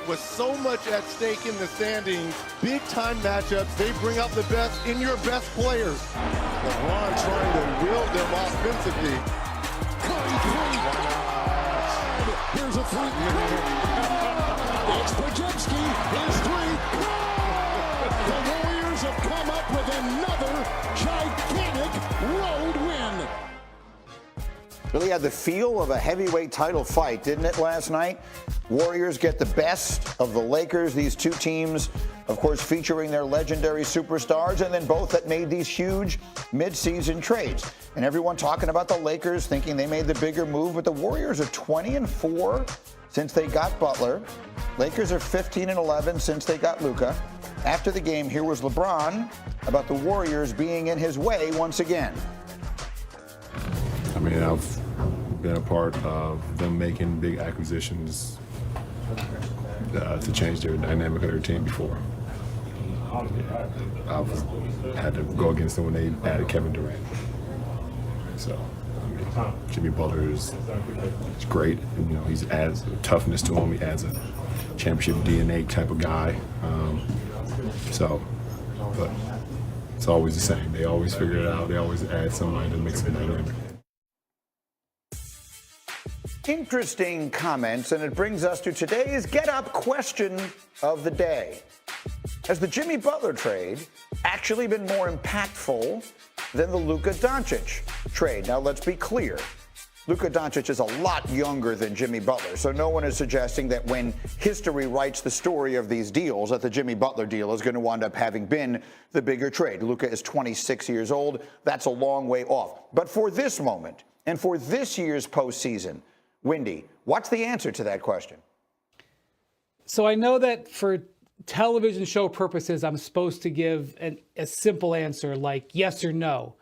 with so much at stake in the standings, big-time matchups, they bring out the best in your best players. LeBron trying to wield them offensively. Here's a three. It's Pajemski. His three. The Warriors have come up with another gigantic road win. Really had the feel of a heavyweight title fight, didn't it, last night? Warriors get the best of the Lakers. These two teams, of course, featuring their legendary superstars, and then both that made these huge midseason trades. And everyone talking about the Lakers, thinking they made the bigger move, but the Warriors are 20-4 since they got Butler. Lakers are 15-11 since they got Luka. After the game, here was LeBron about the Warriors being in his way once again. I mean, I've been a part of them making big acquisitions to change their dynamic of their team before. I've had to go against them when they added Kevin Durant. So, I mean, Jimmy Butler is great. And, you know, he adds toughness to him. He adds a championship DNA type of guy. But it's always the same. They always figure it out. They always add somebody that makes it dynamic. Interesting comments, and it brings us to today's Get Up question of the day. Has the Jimmy Butler trade actually been more impactful than the Luka Doncic trade? Now, let's be clear. Luka Doncic is a lot younger than Jimmy Butler, so no one is suggesting that when history writes the story of these deals, that the Jimmy Butler deal is going to wind up having been the bigger trade. Luka is 26 years old. That's a long way off. But for this moment, and for this year's postseason, Windy, what's the answer to that question? So I know that for television show purposes, I'm supposed to give a simple answer like yes or no.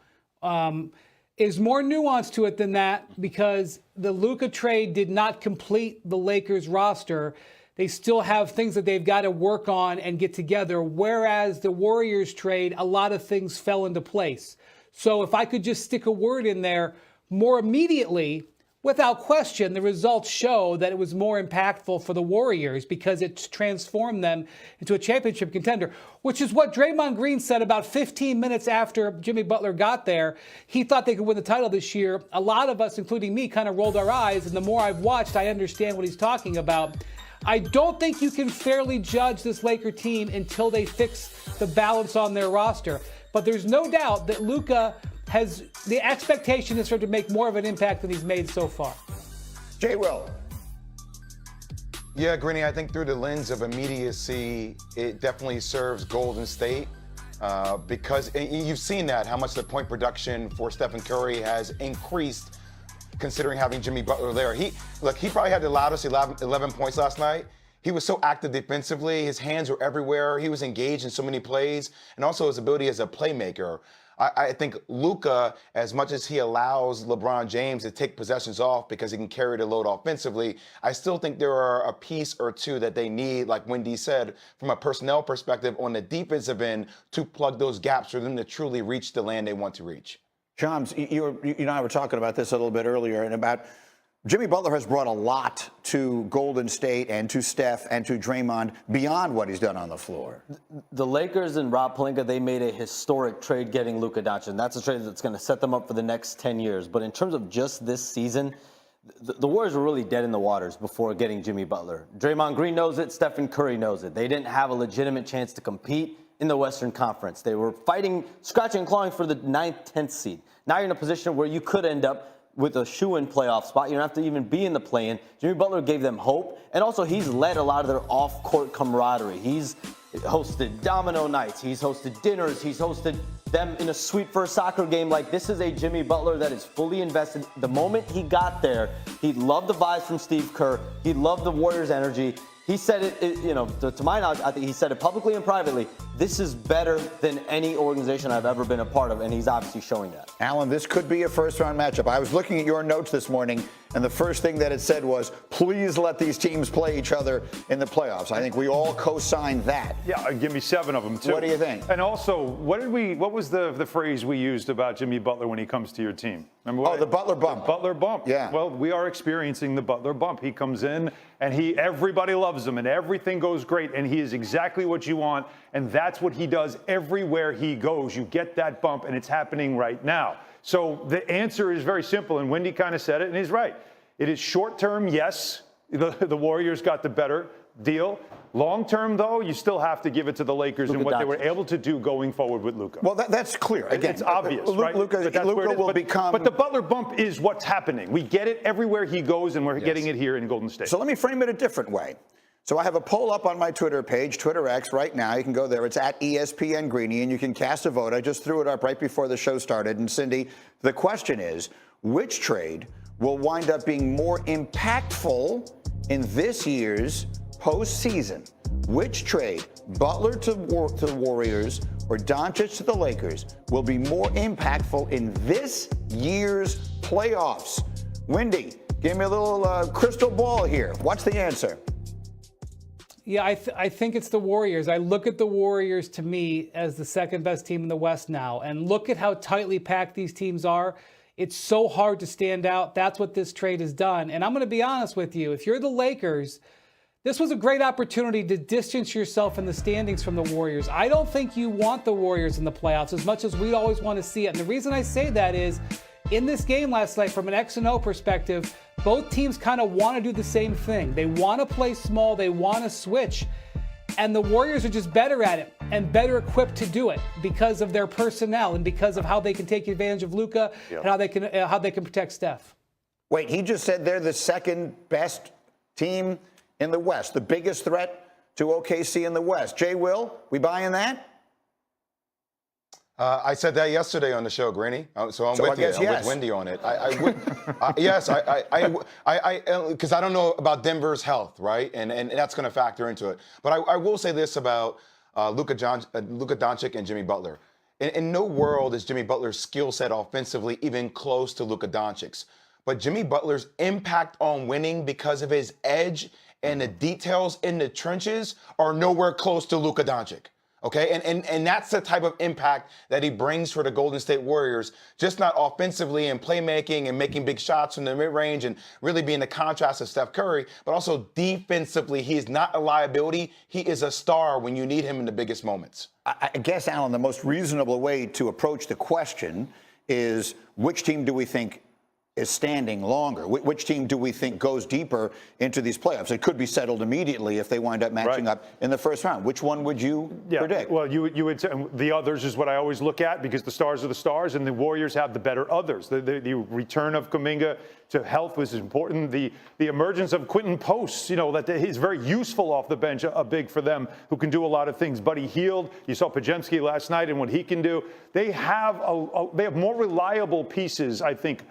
There's more nuance to it than that because the Luka trade did not complete the Lakers roster. They still have things that they've got to work on and get together, whereas the Warriors trade, a lot of things fell into place. So if I could just stick a word in there, more immediately, without question, the results show that it was more impactful for the Warriors because it transformed them into a championship contender, which is what Draymond Green said about 15 minutes after Jimmy Butler got there. He thought they could win the title this year. A lot of us, including me, kind of rolled our eyes, and the more I've watched, I understand what he's talking about. I don't think you can fairly judge this Laker team until they fix the balance on their roster. But there's no doubt that Luka has the expectation is for him to make more of an impact than he's made so far. JWill. Yeah, Greeny, I think through the lens of immediacy, it definitely serves Golden State because you've seen that, how much the point production for Stephen Curry has increased considering having Jimmy Butler there. He probably had the loudest 11 points last night. He was so active defensively. His hands were everywhere. He was engaged in so many plays, and also his ability as a playmaker. I think Luka, as much as he allows LeBron James to take possessions off because he can carry the load offensively, I still think there are a piece or two that they need, like Wendy said, from a personnel perspective on the defensive end to plug those gaps for them to truly reach the land they want to reach. Shams, you and I were talking about this a little bit earlier, and about Jimmy Butler has brought a lot to Golden State and to Steph and to Draymond beyond what he's done on the floor. The Lakers and Rob Pelinka, they made a historic trade getting Luka Doncic, and that's a trade that's going to set them up for the next 10 years. But in terms of just this season, the Warriors were really dead in the waters before getting Jimmy Butler. Draymond Green knows it. Stephen Curry knows it. They didn't have a legitimate chance to compete in the Western Conference. They were fighting, scratching and clawing for the 9th, 10th seed. Now you're in a position where you could end up with a shoe-in playoff spot. You don't have to even be in the play-in. Jimmy Butler gave them hope, and also he's led a lot of their off-court camaraderie. He's hosted domino nights. He's hosted dinners. He's hosted them in a suite for a soccer game. Like, this is a Jimmy Butler that is fully invested. The moment he got there, he loved the vibes from Steve Kerr. He loved the Warriors' energy. He said it, you know, to my knowledge, I think he said it publicly and privately. This is better than any organization I've ever been a part of, and he's obviously showing that. Alan, this could be a first-round matchup. I was looking at your notes this morning, and the first thing that it said was, please let these teams play each other in the playoffs. I think we all co-signed that. Yeah, give me 7 of them, too. What do you think? And also, what was the phrase we used about Jimmy Butler when he comes to your team? Remember what the Butler bump. The Butler bump. Yeah. Well, we are experiencing the Butler bump. He comes in and everybody loves him and everything goes great and he is exactly what you want and that's what he does everywhere he goes. You get that bump and it's happening right now. So the answer is very simple and Windy kind of said it and he's right. It is short term, yes. The Warriors got the better deal. Long term, though, you still have to give it to the Lakers and what they were able to do going forward with Luka. Well, that's clear. Again, it's obvious, right? Luka will become. But the Butler bump is what's happening. We get it everywhere he goes, and we're getting it here in Golden State. So let me frame it a different way. So I have a poll up on my Twitter page, Twitter X, right now. You can go there. It's at ESPN Greeny, and you can cast a vote. I just threw it up right before the show started. And Cindy, the question is, which trade will wind up being more impactful in this year's postseason? Which trade, Butler to the Warriors or Doncic to the Lakers, will be more impactful in this year's playoffs? Windy, give me a little crystal ball here. What's the answer? Yeah, I think it's the Warriors. I look at the Warriors, to me, as the second best team in the West now. And look at how tightly packed these teams are. It's so hard to stand out. That's what this trade has done. And I'm going to be honest with you. If you're the Lakers, this was a great opportunity to distance yourself in the standings from the Warriors. I don't think you want the Warriors in the playoffs as much as we'd always want to see it. And the reason I say that is, in this game last night, from an X and O perspective, both teams kind of want to do the same thing. They want to play small. They want to switch. And the Warriors are just better at it and better equipped to do it because of their personnel and because of how they can take advantage of Luka and how they can protect Steph. Wait, he just said they're the second best team in the West, the biggest threat to OKC in the West. JWill, we buying that? I said that yesterday on the show, Greeny. So I'm with you. I'm with Windy on it. Yes, because I don't know about Denver's health, right? And that's going to factor into it. But I will say this about Luka Doncic and Jimmy Butler. In no world is Jimmy Butler's skill set offensively even close to Luka Doncic's. But Jimmy Butler's impact on winning because of his edge and the details in the trenches are nowhere close to Luka Doncic. Okay, and that's the type of impact that he brings for the Golden State Warriors, just not offensively and playmaking and making big shots from the mid-range and really being the contrast of Steph Curry, but also defensively, he is not a liability. He is a star when you need him in the biggest moments. I guess, Alan, the most reasonable way to approach the question is, which team do we think is standing longer? Which team do we think goes deeper into these playoffs? It could be settled immediately if they wind up matching up in the first round. Which one would you predict? Well, you would say the others is what I always look at because the stars are the stars and the Warriors have the better others. The return of Kuminga to health was important. The emergence of Quentin Post, that he's very useful off the bench, a big for them who can do a lot of things. Buddy Hield, you saw Podziemski last night and what he can do. They have more reliable pieces, I think,